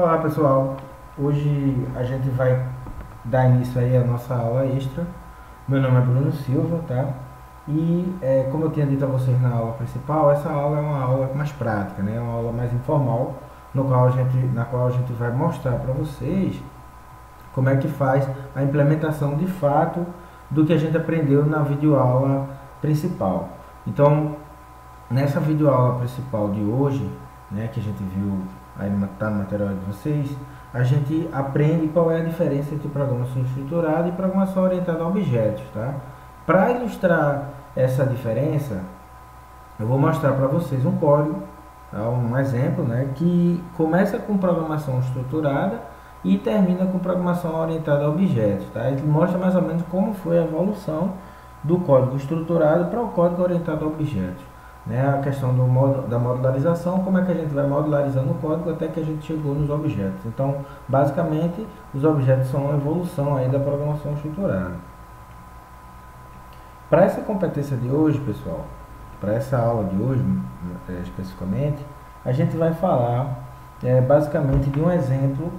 Olá pessoal, hoje a gente vai dar início aí à nossa aula extra. Meu nome é Bruno Silva, tá? E como eu tinha dito a vocês na aula principal, essa aula é uma aula mais prática, né? É uma aula mais informal, na qual a gente vai mostrar para vocês como é que faz a implementação de fato do que a gente aprendeu na videoaula principal. Então, nessa videoaula principal de hoje, né, que a gente viu aí tá no material de vocês, a gente aprende qual é a diferença entre programação estruturada e programação orientada a objetos, tá? Para ilustrar essa diferença, eu vou mostrar para vocês um código, tá? Um exemplo, né, que começa com programação estruturada e termina com programação orientada a objetos, tá? Ele mostra mais ou menos como foi a evolução do código estruturado para o código orientado a objetos, né? A questão da modularização, como é que a gente vai modularizando o código até que a gente chegou nos objetos. Então, basicamente, os objetos são uma evolução aí da programação estruturada. Para essa competência de hoje, pessoal, para essa aula de hoje, especificamente, a gente vai falar basicamente de um exemplo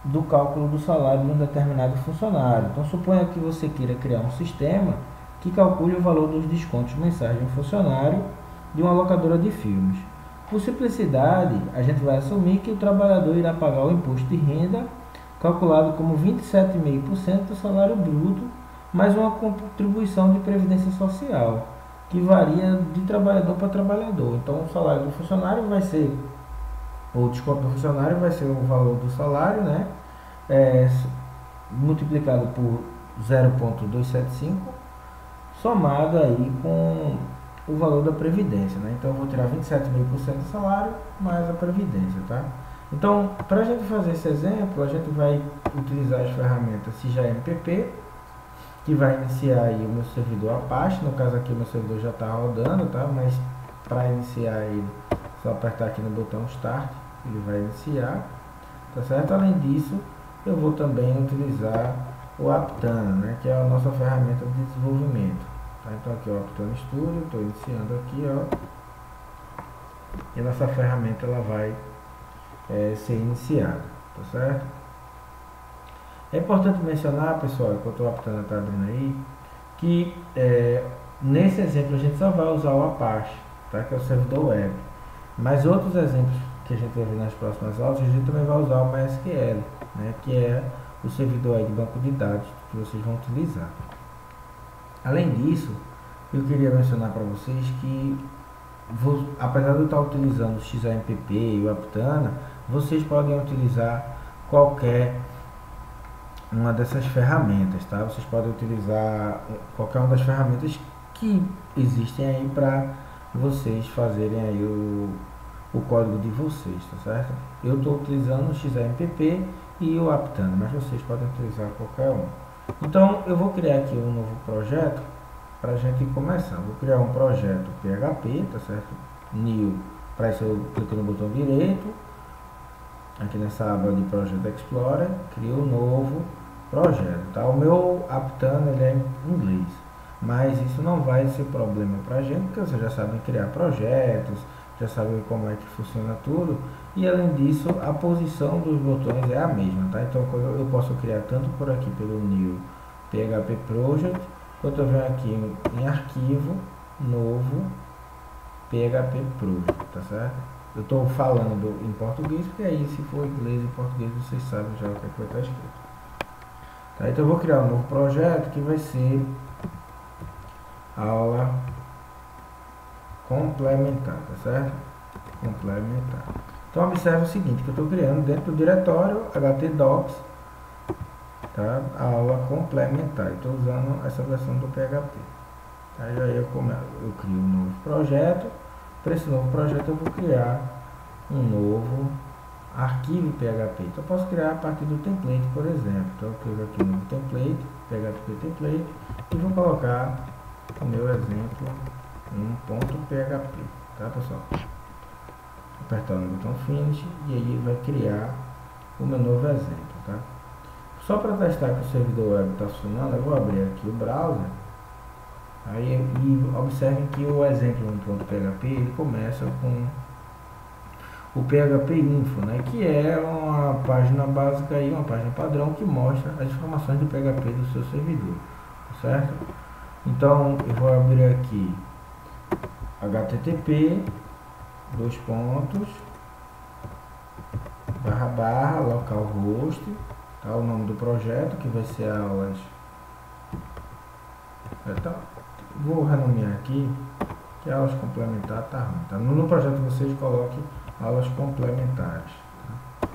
do cálculo do salário de um determinado funcionário. Então, suponha que você queira criar um sistema que calcule o valor dos descontos mensais de um funcionário de uma locadora de filmes. Por simplicidade, a gente vai assumir que o trabalhador irá pagar o imposto de renda, calculado como 27,5% do salário bruto, mais uma contribuição de previdência social, que varia de trabalhador para trabalhador. Então, o salário do funcionário vai ser, o desconto do funcionário vai ser o valor do salário, né? Multiplicado por 0,275, somado aí com o valor da previdência, né? Então eu vou tirar 27,5% do salário mais a previdência, tá? Então, para a gente fazer esse exemplo, a gente vai utilizar as ferramentas CIJMPP, que vai iniciar aí o meu servidor Apache. No caso aqui o meu servidor já está rodando, tá? Mas para iniciar ele, só apertar aqui no botão Start, ele vai iniciar, tá certo? Além disso, eu vou também utilizar o Aptana, né? Que é a nossa ferramenta de desenvolvimento. Tá? Então aqui o Aptana Studio, estou iniciando aqui, ó, e nossa ferramenta ela vai ser iniciada, tá certo? É importante mencionar, pessoal, enquanto o Aptana está abrindo aí, que nesse exemplo a gente só vai usar o Apache, tá? Que é o servidor web. Mas outros exemplos que a gente vai ver nas próximas aulas, a gente também vai usar o MySQL, né? Que é o servidor aí de banco de dados que vocês vão utilizar. Além disso, eu queria mencionar para vocês que, apesar de eu estar utilizando o XAMPP e o Aptana, vocês podem utilizar qualquer uma dessas ferramentas, tá? Vocês podem utilizar qualquer uma das ferramentas que existem aí para vocês fazerem aí o código de vocês, tá certo? Eu estou utilizando o XAMPP e o Aptana, mas vocês podem utilizar qualquer um. Então, eu vou criar aqui um novo projeto para a gente começar. Vou criar um projeto PHP, tá certo? New, para isso eu clico no botão direito, aqui nessa aba de Project Explorer, crio um novo projeto, tá? O meu Aptana ele é em inglês, mas isso não vai ser problema para a gente, porque vocês já sabem criar projetos, já sabem como é que funciona tudo, e além disso a posição dos botões é a mesma, tá? Então eu posso criar tanto por aqui pelo New PHP Project, quanto eu venho aqui em arquivo, novo PHP Project, tá certo? Eu estou falando em português, porque aí se for inglês e português vocês sabem já o que é que vai estar escrito. Tá? Então eu vou criar um novo projeto que vai ser aula complementar, tá certo? Complementar. Então observe o seguinte, que eu estou criando dentro do diretório htdocs, tá? A aula complementar. Estou usando essa versão do PHP. Aí eu crio um novo projeto. Para esse novo projeto eu vou criar um novo arquivo PHP. Então eu posso criar a partir do template, por exemplo. Então eu clico aqui no template, PHP template, e vou colocar o meu exemplo em .php, tá pessoal? Apertar no botão Finish e aí ele vai criar o meu novo exemplo, tá? Só para testar que o servidor web está funcionando, eu vou abrir aqui o browser. Aí, e observem que o exemplo no .php ele começa com o PHP Info, né, que é uma página básica aí, uma página padrão que mostra as informações do PHP do seu servidor, certo? Então eu vou abrir aqui http localhost, tá, o nome do projeto que vai ser aulas. Então, vou renomear aqui que aulas complementares tá ruim, tá? No projeto vocês coloquem aulas complementares, tá?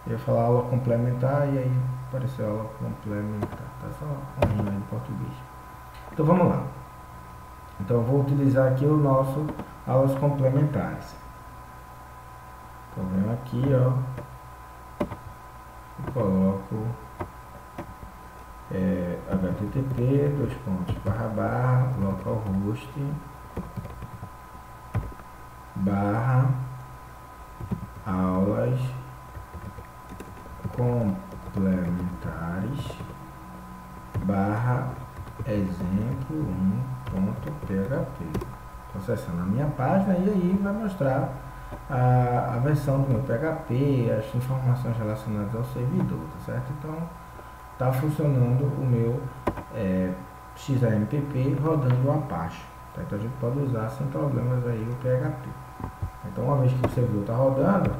Eu ia falar aula complementar e aí apareceu aula complementar, tá? Só um rima em português. Então vamos lá. Então eu vou utilizar aqui o nosso aulas complementares. Então venho aqui, ó, e coloco http localhost aulas complementares exemplo 1.php. Estou acessando a minha página e aí vai mostrar a versão do meu PHP, as informações relacionadas ao servidor, tá certo? Então está funcionando o meu XAMPP rodando o Apache, tá? Então a gente pode usar sem problemas aí o PHP. Então uma vez que o servidor está rodando,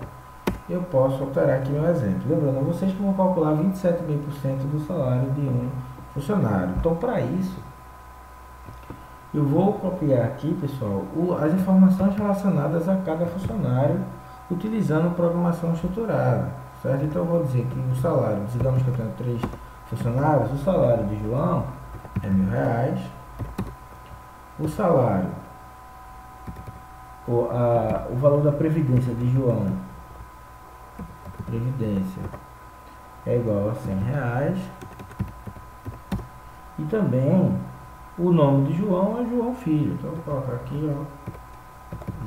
eu posso alterar aqui meu exemplo. Lembrando, vocês que vão calcular 27,5% do salário de um funcionário. Então para isso, eu vou copiar aqui, pessoal, as informações relacionadas a cada funcionário utilizando programação estruturada, certo? Então eu vou dizer que o salário, digamos que eu tenho 3 funcionários, o salário de João é R$1.000, o salário, o valor da previdência de João, previdência, é igual a R$100, e também o nome de João é João Filho. Então eu vou colocar aqui, ó,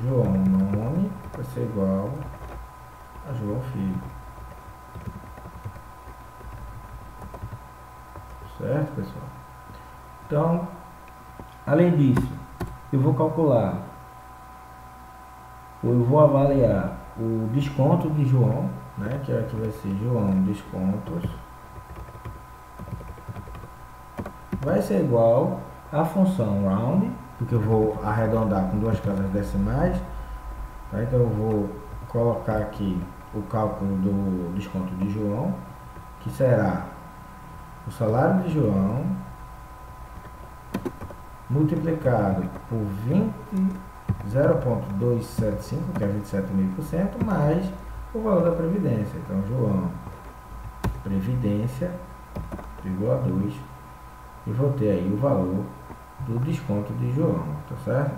João nome vai ser igual a João Filho, certo, pessoal? Então, além disso, eu vou calcular, eu vou avaliar o desconto de João, né, que aqui vai ser João descontos, vai ser igual a função round, porque eu vou arredondar com 2 casas decimais, tá? Então eu vou colocar aqui o cálculo do desconto de João, que será o salário de João multiplicado por 0,275, que é 27,5%, mais o valor da previdência. Então João previdência, vírgula 2, e vou ter aí o valor do desconto de João, tá certo?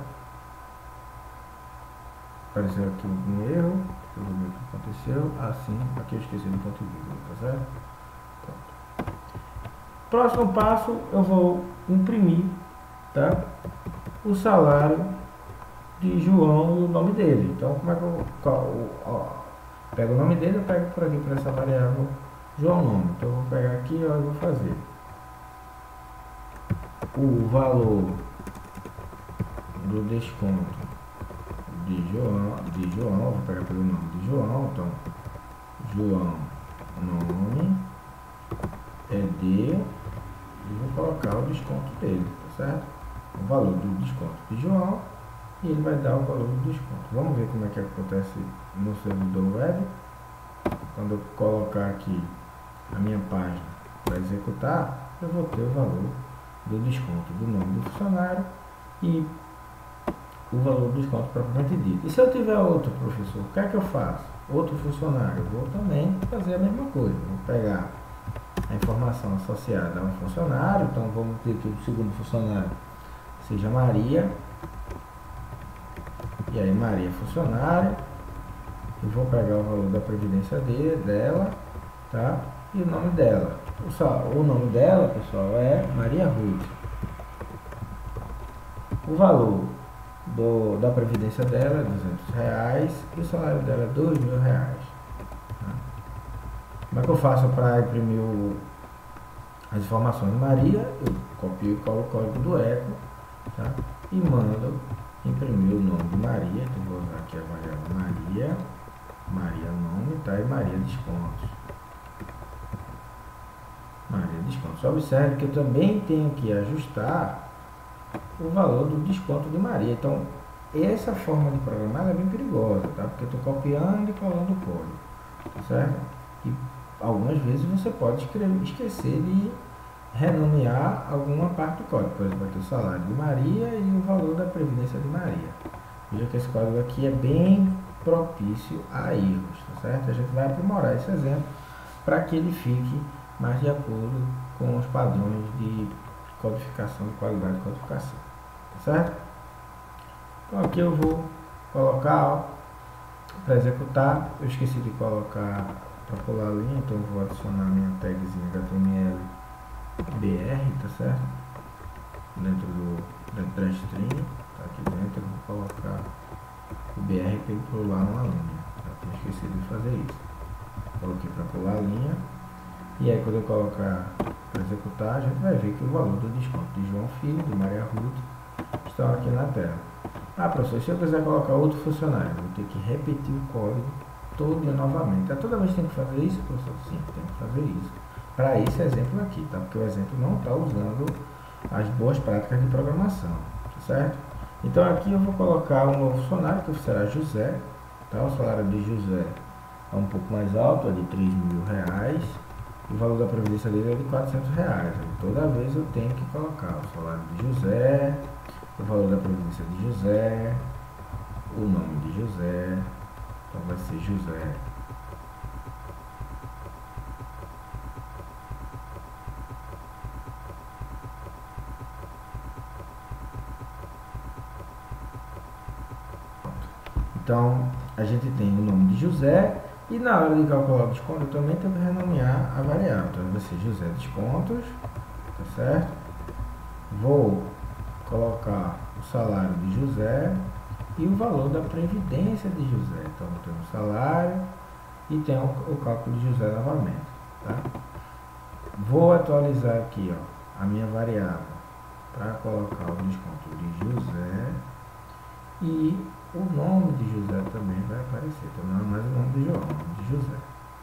Apareceu aqui um erro, deixa eu ver o que aconteceu. Assim, aqui eu esqueci do ponto e vírgula, tá certo? Pronto. Próximo passo, eu vou imprimir, tá, o salário de João e o nome dele. Então, como é que eu pego o nome dele, eu pego por aqui, por essa variável João nome. Então, eu vou pegar aqui, ó, e vou fazer o valor do desconto de João, vou pegar pelo nome de João, então João nome é de, e vou colocar o desconto dele, tá certo? O valor do desconto de João, e ele vai dar o valor do desconto. Vamos ver como é que acontece no servidor web. Quando eu colocar aqui a minha página para executar, eu vou ter o valor do desconto do nome do funcionário e o valor do desconto propriamente dito. E se eu tiver outro professor, o que é que eu faço? Outro funcionário, eu vou também fazer a mesma coisa. Vou pegar a informação associada a um funcionário, então vamos ter que o segundo funcionário seja Maria, e aí Maria é funcionária, eu vou pegar o valor da previdência dela, tá? E o nome dela. O nome dela, pessoal, é Maria Ruth. O valor da previdência dela é R$200 e o salário dela é R$2.000. Tá? Como é que eu faço para imprimir as informações de Maria? Eu copio e colo o código do eco, tá? E mando imprimir o nome de Maria. Então vou usar aqui a variável Maria Maria nome, tá? E Maria descontos. Maria descontos. Observe que eu também tenho que ajustar o valor do desconto de Maria. Então, essa forma de programar é bem perigosa, tá? Porque eu estou copiando e colando o código, tá certo? E algumas vezes você pode esquecer de renomear alguma parte do código. Por exemplo, aqui o salário de Maria e o valor da previdência de Maria. Veja que esse código aqui é bem propício a erros, tá certo? A gente vai aprimorar esse exemplo para que ele fique mais de acordo com os padrões de codificação, de qualidade de codificação, tá certo? Então aqui eu vou colocar para executar. Eu esqueci de colocar para pular a linha, então eu vou adicionar minha tagzinha HTML BR, tá certo? Dentro da string, tá aqui dentro, eu vou colocar o BR para ele pular uma linha. Eu tinha esquecido de fazer isso. Coloquei para pular a linha. E aí quando eu colocar para executar, a gente vai ver que o valor do desconto de João Filho, de Maria Ruth, estão aqui na tela. Ah, professor, se eu quiser colocar outro funcionário, eu vou ter que repetir o código todo dia novamente. Toda vez que tem que fazer isso, professor? Sim, tem que fazer isso. Para esse exemplo aqui, tá? Porque o exemplo não está usando as boas práticas de programação, tá certo? Então aqui eu vou colocar um novo funcionário, que será José, tá? O salário de José é um pouco mais alto, é de R$3.000. O valor da previdência dele é de R$400. Toda vez eu tenho que colocar o salário de José, o valor da previdência de José, o nome de José, então vai ser José. Então a gente tem o nome de José. E na hora de calcular o desconto, eu também tenho que renomear a variável. Então vai ser José Descontos, tá certo? Vou colocar o salário de José e o valor da previdência de José. Então eu tenho o salário e tenho o cálculo de José novamente, tá? Vou atualizar aqui, ó, a minha variável para colocar o desconto de José e o nome de José também vai aparecer. Então não é mais o nome de João, é o nome de José.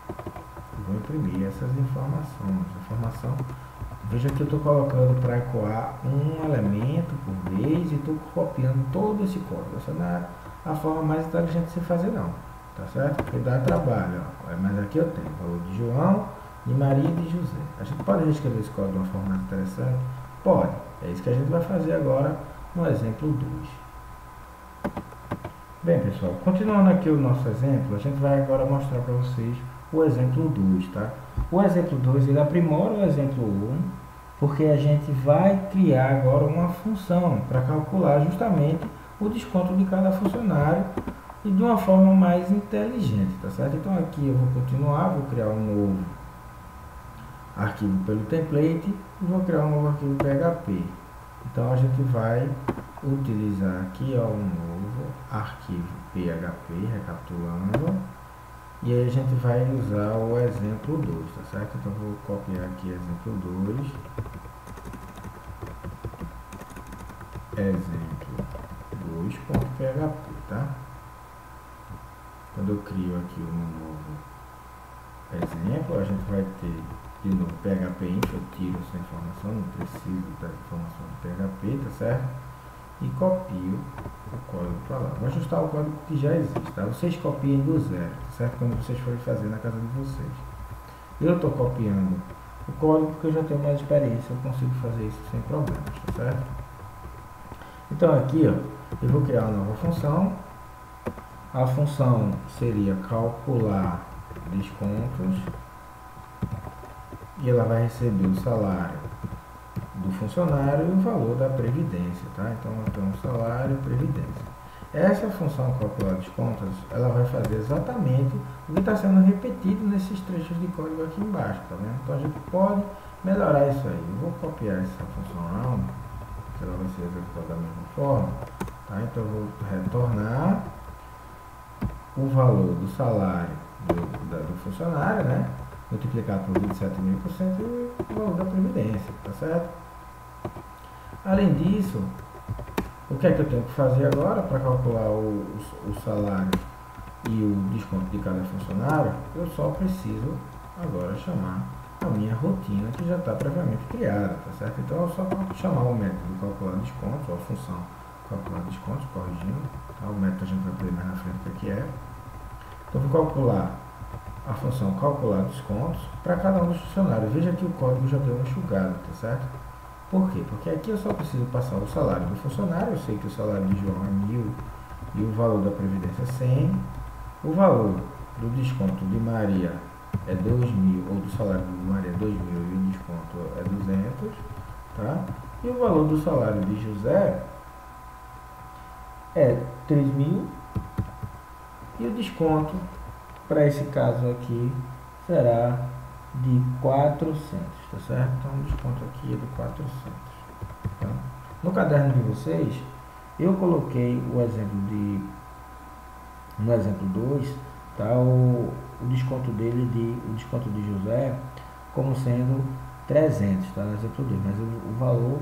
Eu vou imprimir essas informações. Veja que eu estou colocando para ecoar um elemento por vez e estou copiando todo esse código. Essa não é a forma mais inteligente de se fazer, não, tá certo? Porque dá trabalho, ó. Mas aqui eu tenho o valor de João, de Maria e de José. A gente pode reescrever esse código de uma forma mais interessante? Pode. É isso que a gente vai fazer agora no exemplo 2. Bem, pessoal, continuando aqui o nosso exemplo, a gente vai agora mostrar para vocês o exemplo 2, tá? O exemplo 2, ele aprimora o exemplo 1, porque a gente vai criar agora uma função para calcular justamente o desconto de cada funcionário e de uma forma mais inteligente, tá certo? Então aqui eu vou continuar, vou criar um novo arquivo pelo template e vou criar um novo arquivo PHP. Então a gente vai utilizar aqui, ó, um novo arquivo PHP, recapitulando, e aí a gente vai usar o exemplo 2, tá certo? Então vou copiar aqui exemplo 2, exemplo 2.php, tá? Quando eu crio aqui um novo exemplo, a gente vai ter de novo PHP info, eu tiro essa informação, não preciso da informação do PHP, tá certo? E copio o código para lá. Vou ajustar o código que já existe, tá? Vocês copiem do zero, tá certo? Quando vocês forem fazer na casa de vocês. Eu estou copiando o código porque eu já tenho mais experiência, eu consigo fazer isso sem problemas, tá certo? Então aqui, ó, eu vou criar uma nova função. A função seria calcular descontos e ela vai receber o salário do funcionário e o valor da previdência, tá? Então eu tenho salário e previdência. Essa função calcular descontos, ela vai fazer exatamente o que está sendo repetido nesses trechos de código aqui embaixo, tá vendo? Então a gente pode melhorar isso aí. Eu vou copiar essa função round, que ela vai ser executada da mesma forma, tá? Então eu vou retornar o valor do salário do funcionário, né? Multiplicar por 27.000% e o valor da previdência, tá certo? Além disso, o que é que eu tenho que fazer agora para calcular o salário e o desconto de cada funcionário, eu só preciso agora chamar a minha rotina que já está previamente criada, tá certo? Então eu só vou chamar o método calcular descontos, ou a função calcular descontos, corrigindo, tá? O método a gente vai ver mais na frente o que é. Então eu vou calcular a função calcular descontos para cada um dos funcionários. Veja que o código já deu uma enxugada, tá certo? Por quê? Porque aqui eu só preciso passar o salário do funcionário, eu sei que o salário de João é 1.000 e o valor da previdência é 100, o valor do desconto de Maria é 2.000, ou do salário de Maria é 2.000 e o desconto é 200, tá? E o valor do salário de José é 3.000 e o desconto para esse caso aqui será de 400, tá certo? Então o desconto aqui é de 400, tá? No caderno de vocês eu coloquei o exemplo no exemplo 2, tá? O desconto o desconto de José como sendo 300, tá? No exemplo 2, mas o valor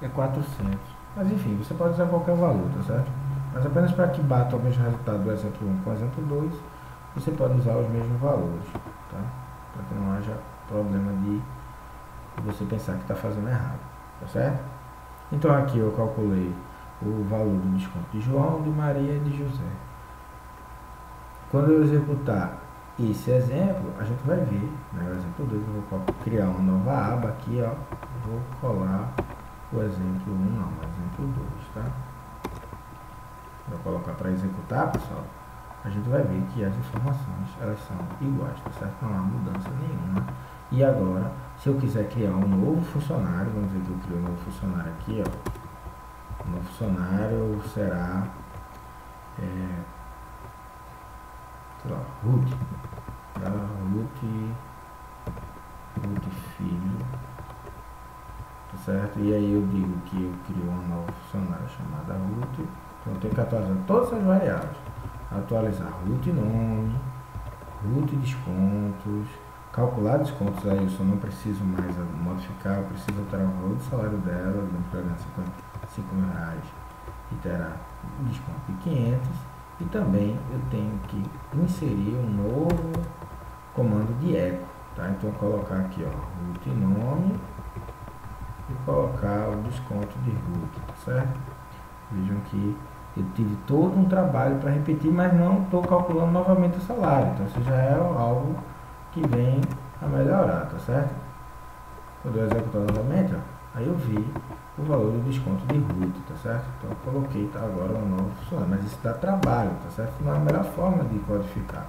é 400. Mas enfim, você pode usar qualquer valor, tá certo? Mas apenas para que bata o mesmo resultado do exemplo 1 com o exemplo 2, você pode usar os mesmos valores, tá? Para que não haja problema de você pensar que está fazendo errado, tá certo? Então aqui eu calculei o valor do desconto de João, de Maria e de José. Quando eu executar esse exemplo, a gente vai ver, né, o exemplo 2, eu vou criar uma nova aba aqui, ó, vou colar o exemplo 1, não, o exemplo 2, tá? Vou colocar para executar, pessoal, a gente vai ver que as informações, elas são iguais, tá certo? Não há mudança nenhuma. E agora, se eu quiser criar um novo funcionário, vamos dizer que eu crio um novo funcionário aqui, ó. O novo funcionário será, sei lá, Ruth, tá? Ruth Filho, tá certo? E aí eu digo que eu crio uma nova funcionária chamada Ruth. Então eu tenho que atualizar todas as variáveis. Atualizar Ruth nome, Ruth descontos, calcular descontos, aí eu só não preciso mais modificar, eu preciso alterar o valor do salário dela, lembrando que ela ganha 55 mil reais e terá um desconto de 500, e também eu tenho que inserir um novo comando de eco, tá? Então eu colocar aqui, ó, Ruth nome e colocar o desconto de Ruth, tá certo? Vejam que eu tive todo um trabalho para repetir, mas não estou calculando novamente o salário. Então isso já é algo que vem a melhorar, tá certo? Quando eu executar novamente, ó, aí eu vi o valor do desconto de Ruth, tá certo? Então eu coloquei, tá, agora um novo funcionário, mas isso dá trabalho, tá certo? Não é a melhor forma de codificar,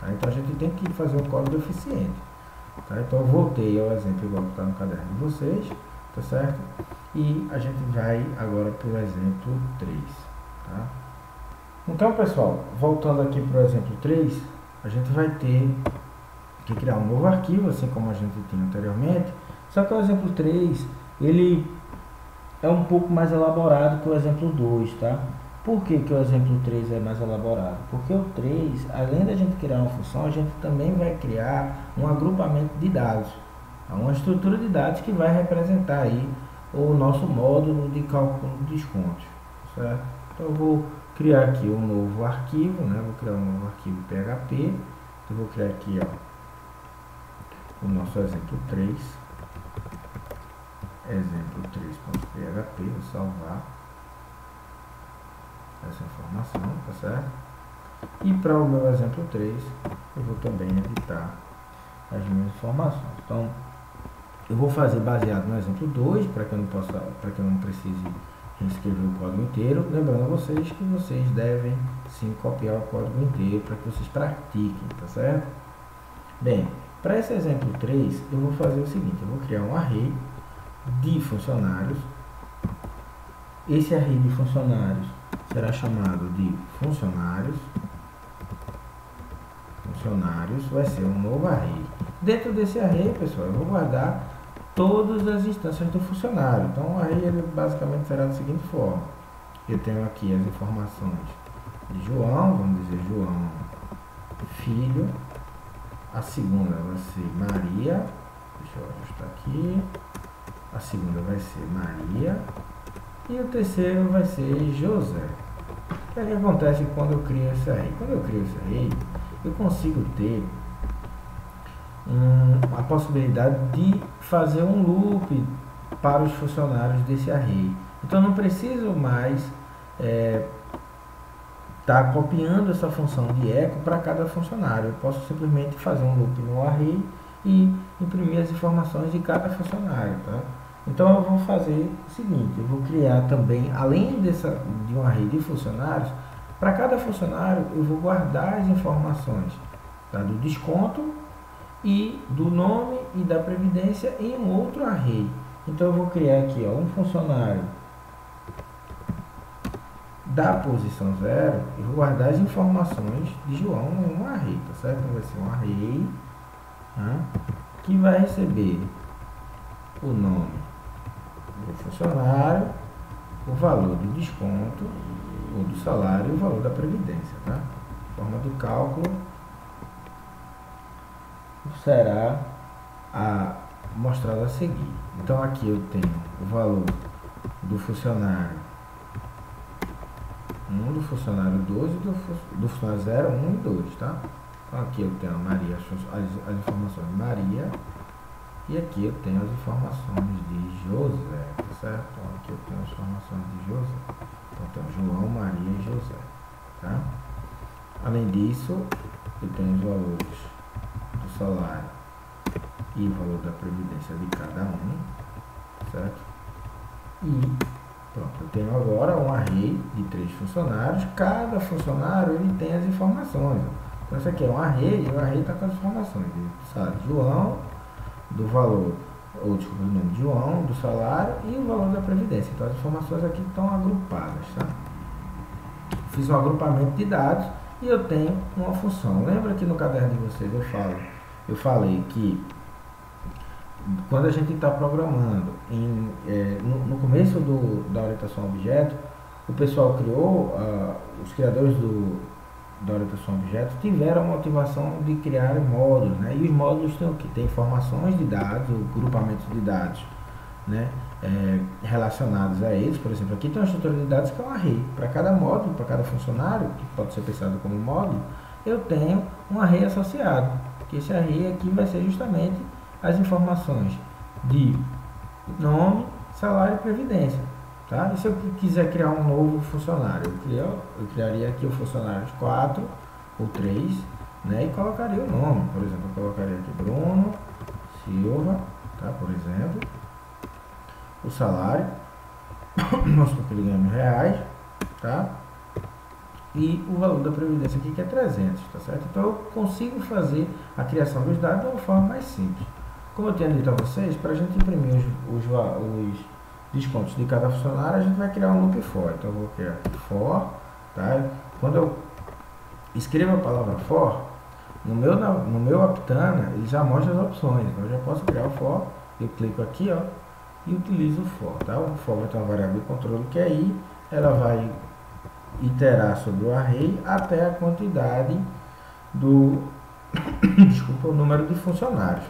tá? Então a gente tem que fazer um código eficiente, tá? Então eu voltei ao exemplo igual que está no caderno de vocês, tá certo? E a gente vai agora para o exemplo 3, tá? Então, pessoal, voltando aqui para o exemplo 3, a gente vai ter que criar um novo arquivo, assim como a gente tinha anteriormente, só que o exemplo 3, ele é um pouco mais elaborado que o exemplo 2, tá? Por que que o exemplo 3 é mais elaborado? Porque o 3, além da gente criar uma função, a gente também vai criar um agrupamento de dados, uma estrutura de dados que vai representar aí o nosso módulo de cálculo de descontos, certo? Então eu vou criar aqui um novo arquivo, né? Vou criar um novo arquivo PHP, eu vou criar aqui, ó, o nosso exemplo 3, exemplo 3.php, vou salvar essa informação, tá certo? E para o meu exemplo 3, eu vou também editar as minhas informações. Então, eu vou fazer baseado no exemplo 2, para que eu não precise reescrever o código inteiro. Lembrando a vocês que vocês devem sim copiar o código inteiro para que vocês pratiquem, tá certo? Bem, para esse exemplo 3, eu vou fazer o seguinte, eu vou criar um array de funcionários. Esse array de funcionários será chamado de funcionários. Funcionários vai ser um novo array. Dentro desse array, pessoal, eu vou guardar todas as instâncias do funcionário. Então o array ele basicamente será da seguinte forma: eu tenho aqui as informações de João, vamos dizer João Filho, a segunda vai ser Maria, deixa eu ajustar aqui, a segunda vai ser Maria e o terceiro vai ser José. O que acontece quando eu crio esse array? Quando eu crio esse array, eu consigo ter a possibilidade de fazer um loop para os funcionários desse array. Então eu não preciso mais estar copiando essa função de echo para cada funcionário. Eu posso simplesmente fazer um loop no array e imprimir as informações de cada funcionário, tá? Então eu vou fazer o seguinte, eu vou criar também, além de um array de funcionários, para cada funcionário eu vou guardar as informações, tá, do desconto e do nome e da previdência em um outro array. Então eu vou criar aqui, ó, um funcionário da posição 0 e vou guardar as informações de João em um array, tá certo? Então vai ser um array, tá, que vai receber o nome do funcionário, o valor do desconto ou do salário e o valor da previdência, tá? A forma de cálculo será mostrada a seguir. Então aqui eu tenho o valor do funcionário 1, do funcionário 2 e do funcionário 0, 1 e 2, tá? Então aqui eu tenho a Maria, as informações de Maria, e aqui eu tenho as informações de José, tá certo? Então aqui eu tenho as informações de José. Então eu tenho João, Maria e José, tá? Além disso, eu tenho os valores do salário e o valor da previdência de cada um, certo? E pronto, eu tenho agora um array de 3 funcionários. Cada funcionário ele tem as informações. Então isso aqui é um array, e o array está com as informações do salário de João, do valor, ou desculpa, do nome de João, do salário e o valor da previdência. Então as informações aqui estão agrupadas, tá? Fiz um agrupamento de dados e eu tenho uma função. Lembra que no caderno de vocês eu falei que quando a gente está programando no começo da orientação a objeto, o pessoal criou, os criadores da orientação a objeto tiveram a motivação de criar módulos, né? E os módulos têm o que? Tem informações de dados, ou grupamentos de dados, né? Relacionados a eles. Por exemplo, aqui tem uma estrutura de dados que é um array. Para cada módulo, para cada funcionário, que pode ser pensado como módulo, eu tenho um array associado. Que esse array aqui vai ser justamente as informações de nome, salário e previdência, tá? E se eu quiser criar um novo funcionário, eu criaria aqui o funcionário 4 ou 3, né? E colocaria o nome, por exemplo, eu colocaria aqui Bruno Silva, tá? Por exemplo, o salário, vamos supor que ele ganha R$1.000, tá? E o valor da previdência aqui que é 300, tá certo? Então eu consigo fazer a criação dos dados de uma forma mais simples. Como eu tinha dito a vocês, para a gente imprimir os descontos de cada funcionário, a gente vai criar um loop for. Então eu vou criar aqui for, tá? Quando eu escrevo a palavra for, no meu Aptana, ele já mostra as opções. Então eu já posso criar o for, eu clico aqui, ó, e utilizo o for, tá? O for vai ter uma variável de controle que aí ela vai iterar sobre o array até a quantidade do desculpa, o número de funcionários.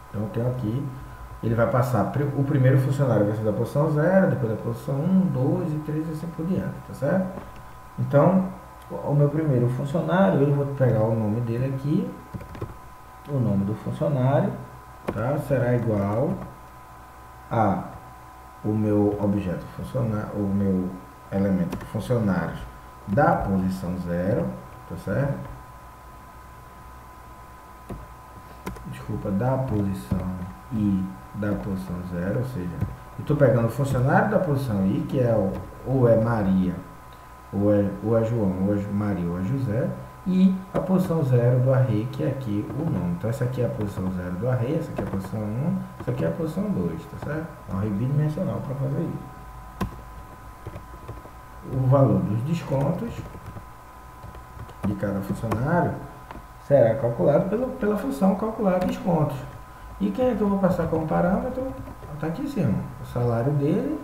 Então eu tenho aqui, ele vai passar, o primeiro funcionário vai ser da posição 0, depois da posição 1, 2 e 3 e assim por diante, tá certo? Então, o meu primeiro funcionário, eu vou pegar o nome dele aqui, o nome do funcionário, tá? Será igual a o meu objeto funcionário, o meu elemento funcionários da posição 0, tá certo? Desculpa, da posição I da posição 0, ou seja, eu estou pegando o funcionário da posição I, que é ou é Maria, ou é João, ou é Maria, ou é José, e a posição 0 do array, que é aqui o nome. Então essa aqui é a posição 0 do array, essa aqui é a posição 1, essa aqui é a posição 2, tá certo? É um array bidimensional para fazer isso. O valor dos descontos de cada funcionário será calculado pela função calcular descontos. E quem é que eu vou passar como parâmetro? Está aqui em cima, o salário dele,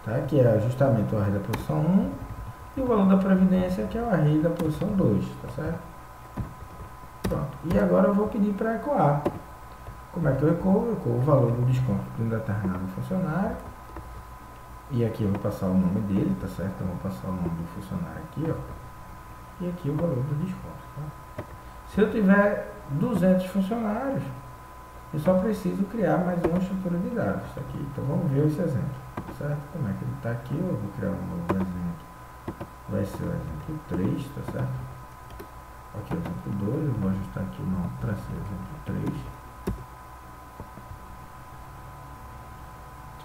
tá? Que é justamente o array da posição 1, e o valor da previdência, que é o array da posição 2, tá certo? Pronto. E agora eu vou pedir para ecoar. Como é que eu ecoo? Eu ecoo o valor do desconto de um determinado funcionário E aqui eu vou passar o nome dele, tá certo? Eu vou passar o nome do funcionário aqui, ó. E aqui o valor do desconto, tá? Se eu tiver 200 funcionários, eu só preciso criar mais uma estrutura de dados aqui. Então vamos ver esse exemplo, tá certo? Como é que ele está aqui? Eu vou criar um novo exemplo. Vai ser o exemplo 3, tá certo? Aqui é o exemplo 2, eu vou ajustar aqui o nome para ser o exemplo 3.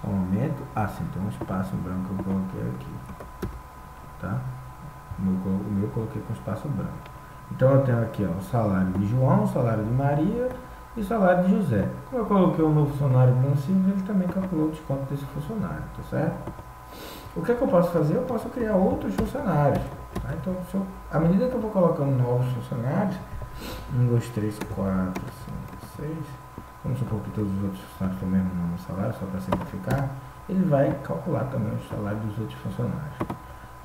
Um momento. Ah, sim, tem um espaço branco que eu coloquei aqui, tá? O meu eu coloquei com espaço branco. Então eu tenho aqui, ó, o salário de João, o salário de Maria e o salário de José. Como eu coloquei um novo funcionário Bruno Silva, ele também calculou o desconto desse funcionário, tá certo? O que é que eu posso fazer? Eu posso criar outros funcionários, tá? Então, à medida que eu vou colocando novos funcionários, 1, 2, 3, 4, 5, 6, vamos supor que todos os outros funcionários têm o mesmo número de salário, só para simplificar, ele vai calcular também o salário dos outros funcionários.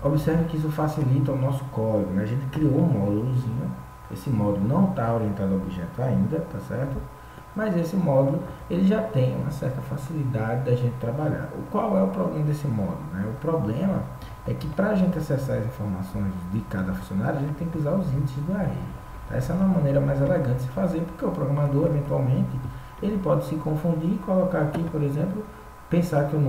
Observe que isso facilita o nosso código, né? A gente criou um módulozinho, esse módulo não está orientado ao objeto ainda, tá certo? Mas esse módulo, ele já tem uma certa facilidade da gente trabalhar. Qual é o problema desse módulo, né? O problema é que para a gente acessar as informações de cada funcionário, a gente tem que usar os índices do array. Tá? Essa é uma maneira mais elegante de se fazer, porque o programador, eventualmente, ele pode se confundir e colocar aqui, por exemplo, pensar que o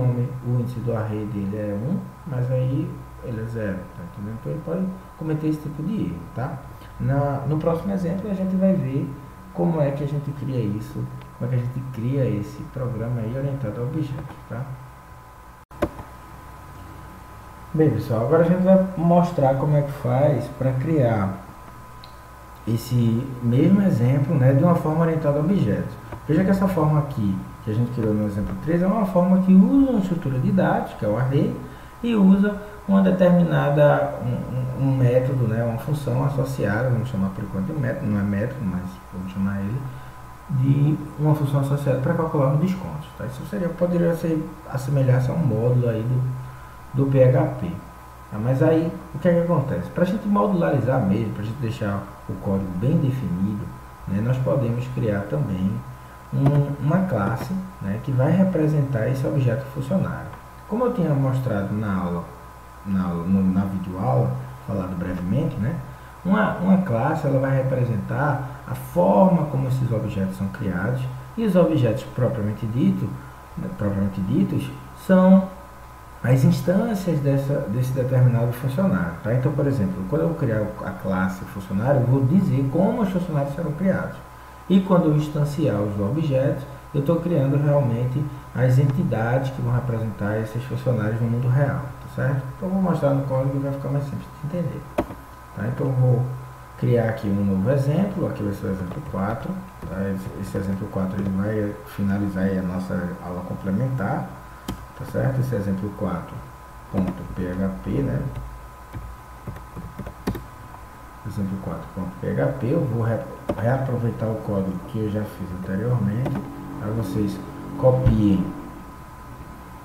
índice do array dele é 1, mas aí ele é 0, tá entendendo? Então ele pode cometer esse tipo de erro, tá? No próximo exemplo a gente vai ver como é que a gente cria isso, como é que a gente cria esse programa aí orientado a objetos, tá? Bem, pessoal, agora a gente vai mostrar como é que faz para criar esse mesmo exemplo, né, de uma forma orientada a objetos. Veja que essa forma aqui, que a gente criou no exemplo 3, é uma forma que usa uma estrutura de dados, que é o array, e usa uma determinada, um método, né, uma função associada, vamos chamar por enquanto de método, não é método, mas vamos chamar ele, de uma função associada para calcular os descontos. Tá? Isso poderia assemelhar-se a um módulo aí do PHP. Tá? Mas aí, o que é que acontece? Para a gente modularizar mesmo, para a gente deixar o código bem definido, né, nós podemos criar também uma classe, né, que vai representar esse objeto funcionário. Como eu tinha mostrado na videoaula, falado brevemente, né, uma classe ela vai representar a forma como esses objetos são criados, e os objetos propriamente ditos são as instâncias desse determinado funcionário. Tá? Então, por exemplo, quando eu criar a classe funcionário, eu vou dizer como os funcionários serão criados. E quando eu instanciar os objetos, eu estou criando realmente as entidades que vão representar esses funcionários no mundo real. Tá certo? Então, eu vou mostrar no código e vai ficar mais simples de entender. Tá? Então, eu vou criar aqui um novo exemplo. Aqui vai ser o exemplo 4. Tá? Esse exemplo 4 ele vai finalizar aí a nossa aula complementar. Tá certo? Esse exemplo 4.php, né? Exemplo 4.php, eu vou reaproveitar o código que eu já fiz anteriormente, para vocês copiem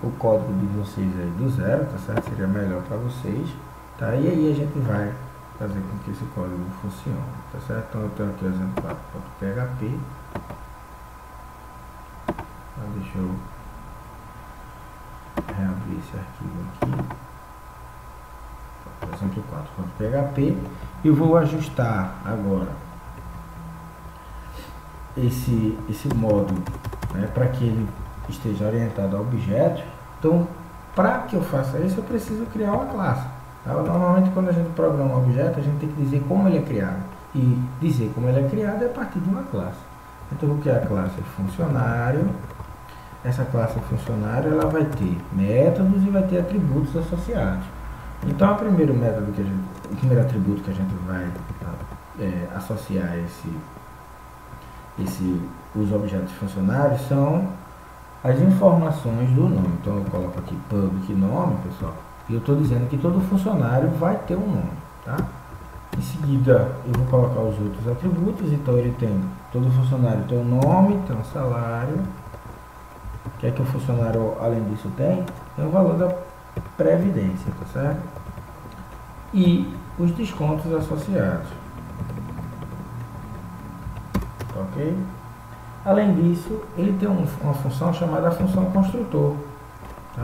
o código de vocês aí do zero, tá certo? Seria melhor para vocês, tá? E aí a gente vai fazer com que esse código funcione, tá certo? Então eu tenho aqui o exemplo 4.php, então deixa eu reabrir esse arquivo aqui, por exemplo 4.php, e eu vou ajustar agora esse módulo, né, para que ele esteja orientado a objetos. Então, para que eu faça isso, eu preciso criar uma classe. Tá? Normalmente, quando a gente programa um objeto, a gente tem que dizer como ele é criado, e dizer como ele é criado é a partir de uma classe. Então, eu vou criar a classe funcionário. Essa classe funcionário ela vai ter métodos e vai ter atributos associados. Então, o primeiro atributo que a gente vai associar os objetos funcionários são as informações do nome. Então, eu coloco aqui public nome, pessoal, e eu estou dizendo que todo funcionário vai ter um nome, tá? Em seguida, eu vou colocar os outros atributos. Então, ele tem, todo funcionário tem um nome, tem um salário. O que é que o funcionário, além disso, tem? Tem o valor da previdência, tá certo? E os descontos associados. Ok? Além disso, ele tem uma função chamada função construtor.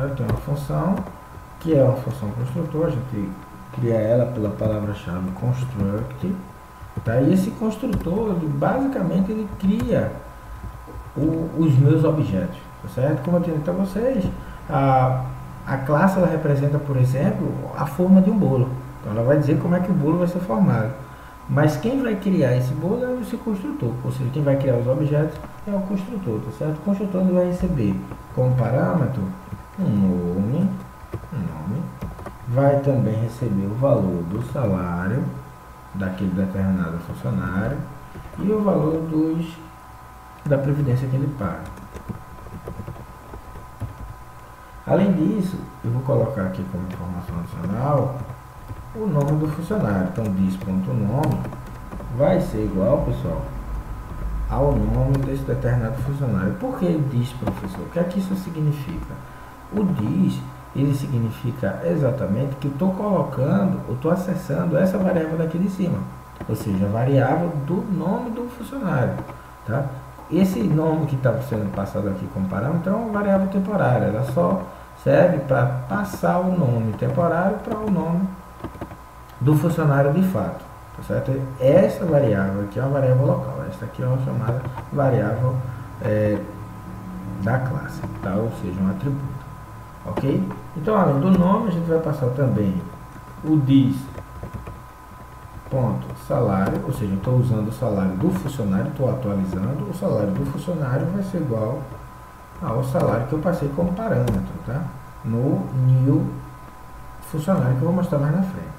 Eu tenho uma função que é uma função construtor, a gente cria ela pela palavra-chave construct, tá? E esse construtor, basicamente, ele cria os meus objetos, tá certo? Como eu tinha dito a vocês, a classe ela representa, por exemplo, a forma de um bolo. Então ela vai dizer como é que o bolo vai ser formado. Mas quem vai criar esse bolo é esse construtor, ou seja, quem vai criar os objetos é o construtor, tá certo? O construtor ele vai receber como parâmetro um nome, vai também receber o valor do salário daquele determinado funcionário e o valor da previdência que ele paga. Além disso, eu vou colocar aqui como informação adicional o nome do funcionário. Então, dis.nome vai ser igual, pessoal, ao nome desse determinado funcionário. Por que dis, professor? O que é que isso significa? O dis, ele significa exatamente que eu estou colocando, eu estou acessando essa variável daqui de cima. Ou seja, a variável do nome do funcionário. Tá? Esse nome que está sendo passado aqui como parâmetro é uma variável temporária. Ela só serve para passar o nome temporário para o nome do funcionário de fato, tá certo? Essa variável aqui é uma variável local, essa aqui é uma chamada variável da classe, tá? Ou seja, um atributo, ok? Então, além do nome, a gente vai passar também o dis.salário, ou seja, eu estou usando o salário do funcionário, estou atualizando, o salário do funcionário vai ser igual ao salário que eu passei como parâmetro, tá? No new funcionário que eu vou mostrar mais na frente.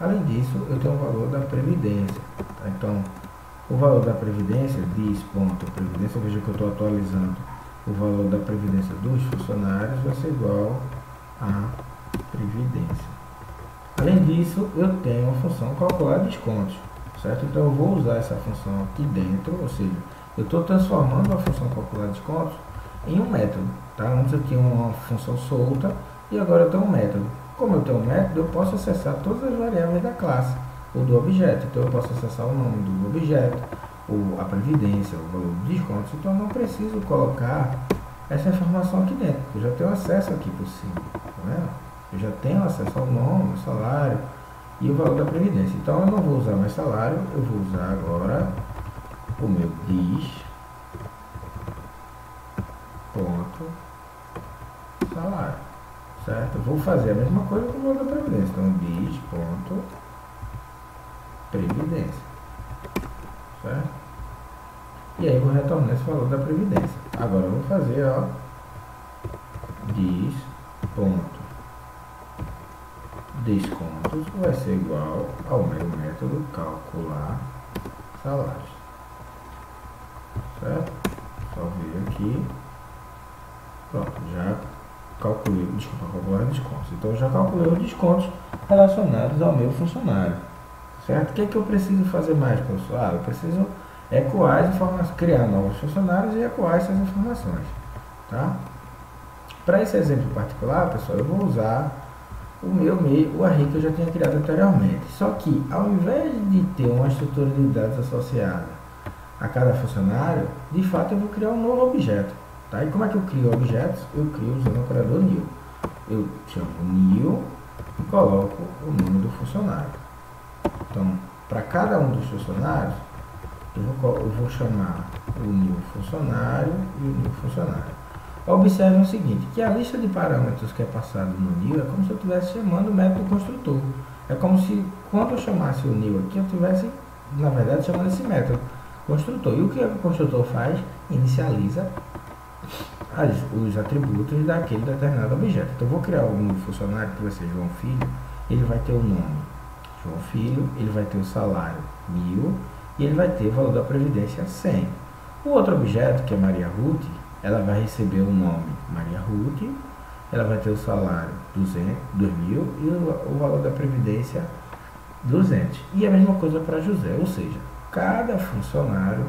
Além disso, eu tenho o valor da previdência, tá? Então, o valor da previdência, dis.previdência, veja que eu estou atualizando o valor da previdência dos funcionários, vai ser igual a previdência. Além disso, eu tenho a função calcular descontos, certo? Então, eu vou usar essa função aqui dentro, ou seja, eu estou transformando a função calcular descontos em um método, tá? Antes eu tinha uma função solta e agora eu tenho um método. Como eu tenho um método, eu posso acessar todas as variáveis da classe ou do objeto. Então eu posso acessar o nome do objeto, a previdência, o valor dos descontos. Então eu não preciso colocar essa informação aqui dentro, porque eu já tenho acesso aqui por cima, tá vendo? Eu já tenho acesso ao nome, ao salário e o valor da previdência. Então eu não vou usar mais salário, eu vou usar agora o meu dis.salário. Certo? Eu vou fazer a mesma coisa com o valor da previdência. Então, dis.previdência. Certo? E aí, eu vou retornar esse valor da previdência. Agora, eu vou fazer, ó, dis.descontos vai ser igual ao meu método calcular salários. Certo? Só vir aqui. Pronto, já calculei, calcular descontos. Então, eu já calculei os descontos relacionados ao meu funcionário. Certo? O que é que eu preciso fazer mais, professor? Eu preciso ecoar as informações, criar novos funcionários e ecoar essas informações. Tá? Para esse exemplo particular, pessoal, eu vou usar o array que eu já tinha criado anteriormente. Só que, ao invés de ter uma estrutura de dados associada a cada funcionário, de fato eu vou criar um novo objeto. Tá? E como é que eu crio objetos? Eu crio usando o operador new. Eu chamo new e coloco o nome do funcionário. Então, para cada um dos funcionários, eu vou chamar o new funcionário e o new funcionário. Observe o seguinte, que a lista de parâmetros que é passado no new é como se eu estivesse chamando o método construtor. É como se, quando eu chamasse o new aqui, eu estivesse, na verdade, chamando esse método construtor. E o que o construtor faz? Inicializa os atributos daquele determinado objeto. Então, eu vou criar um novo funcionário que vai ser João Filho. Ele vai ter o nome João Filho, ele vai ter o salário 1000 e ele vai ter o valor da previdência 100. O outro objeto, que é Maria Ruth, ela vai receber o nome Maria Ruth, ela vai ter o salário 2000 e o valor da previdência 200. E a mesma coisa para José, ou seja, cada funcionário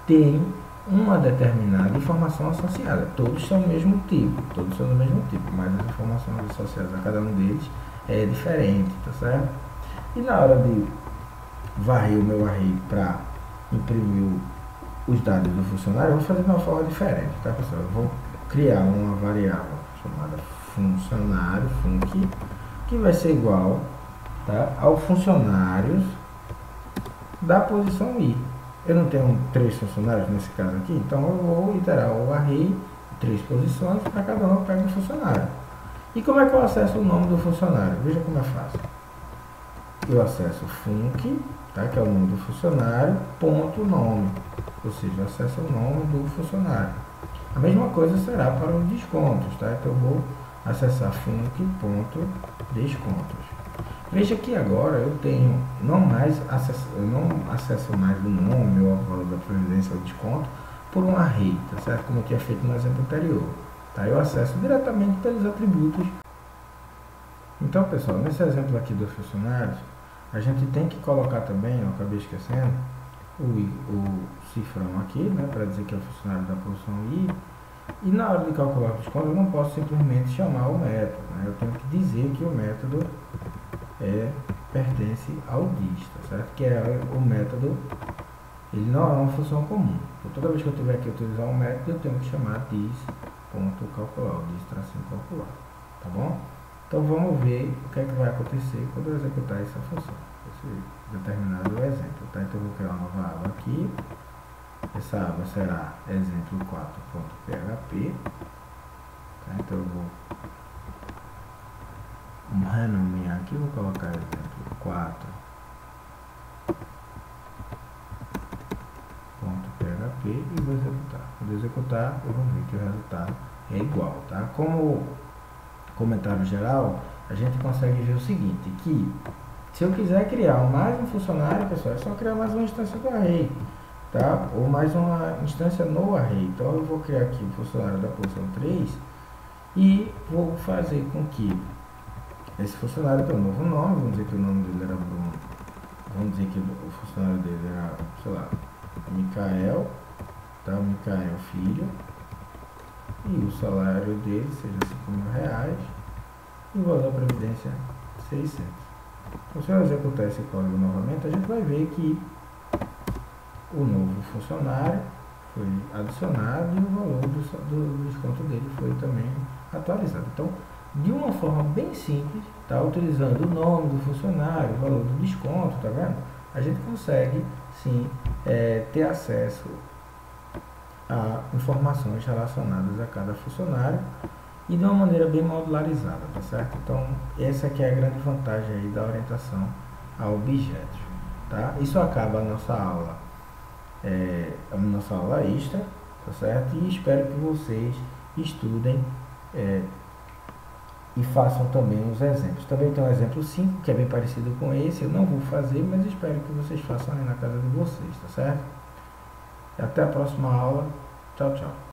tem uma determinada informação associada. Todos são do mesmo tipo, mas as informações associadas a cada um deles é diferente, tá certo? E na hora de varrer o meu array para imprimir os dados do funcionário, eu vou fazer de uma forma diferente, tá, pessoal? Eu vou criar uma variável chamada funcionário, func, que vai ser igual, tá, ao funcionários da posição i. Eu não tenho 3 funcionários nesse caso aqui, então eu vou iterar o array 3 posições, para cada um eu pego um funcionário. E como é que eu acesso o nome do funcionário? Veja como é fácil. Eu acesso func, tá, que é o nome do funcionário, ponto nome, ou seja, eu acesso o nome do funcionário. A mesma coisa será para os descontos, tá? Então eu vou acessar func.descontos. Veja que agora eu tenho eu não acesso mais o nome ou o valor da previdência ou desconto por um array, tá certo? Como eu tinha feito no exemplo anterior. Tá? Eu acesso diretamente pelos atributos. Então, pessoal, nesse exemplo aqui dos funcionários, a gente tem que colocar também, eu acabei esquecendo, o cifrão aqui, né, para dizer que é o funcionário da posição I. E na hora de calcular o desconto, eu não posso simplesmente chamar o método, né? Eu tenho que dizer que o método pertence ao dis, tá certo? Que é o método, ele não é uma função comum. Então, toda vez que eu tiver que utilizar um método, eu tenho que chamar dis.calcular, dis-calcular, tá bom? Então vamos ver o que é que vai acontecer quando eu executar essa função, esse determinado exemplo, tá? Então eu vou criar uma nova aba aqui. Essa aba será exemplo4.php, tá? Então eu vou renomear aqui, vou colocar exemplo4.php e vou executar. Quando eu executar, eu vou ver que o resultado é igual, tá? Como comentário geral, a gente consegue ver o seguinte, que se eu quiser criar mais um funcionário, pessoal, é só criar mais uma instância do array, tá? Ou mais uma instância no array. Então eu vou criar aqui o funcionário da posição 3 e vou fazer com que esse funcionário tenha um novo nome, vamos dizer que o nome dele era Bruno, vamos dizer que o funcionário dele era, sei lá, Micael, tá? Micael filho, e o salário dele seja R$5.000 e o valor da previdência 600. Então, se eu executar esse código novamente, a gente vai ver que o novo funcionário foi adicionado e o valor do desconto dele foi também atualizado. Então, de uma forma bem simples, tá? Utilizando o nome do funcionário, o valor do desconto, tá vendo? A gente consegue sim ter acesso a informações relacionadas a cada funcionário e de uma maneira bem modularizada, tá certo? Então, essa aqui é a grande vantagem aí da orientação a objetos, tá? Isso acaba a nossa aula extra, tá certo? E espero que vocês estudem e façam também os exemplos. Também tem um exemplo 5, que é bem parecido com esse, eu não vou fazer, mas espero que vocês façam aí na casa de vocês, tá certo? Até a próxima aula. Tchau, tchau.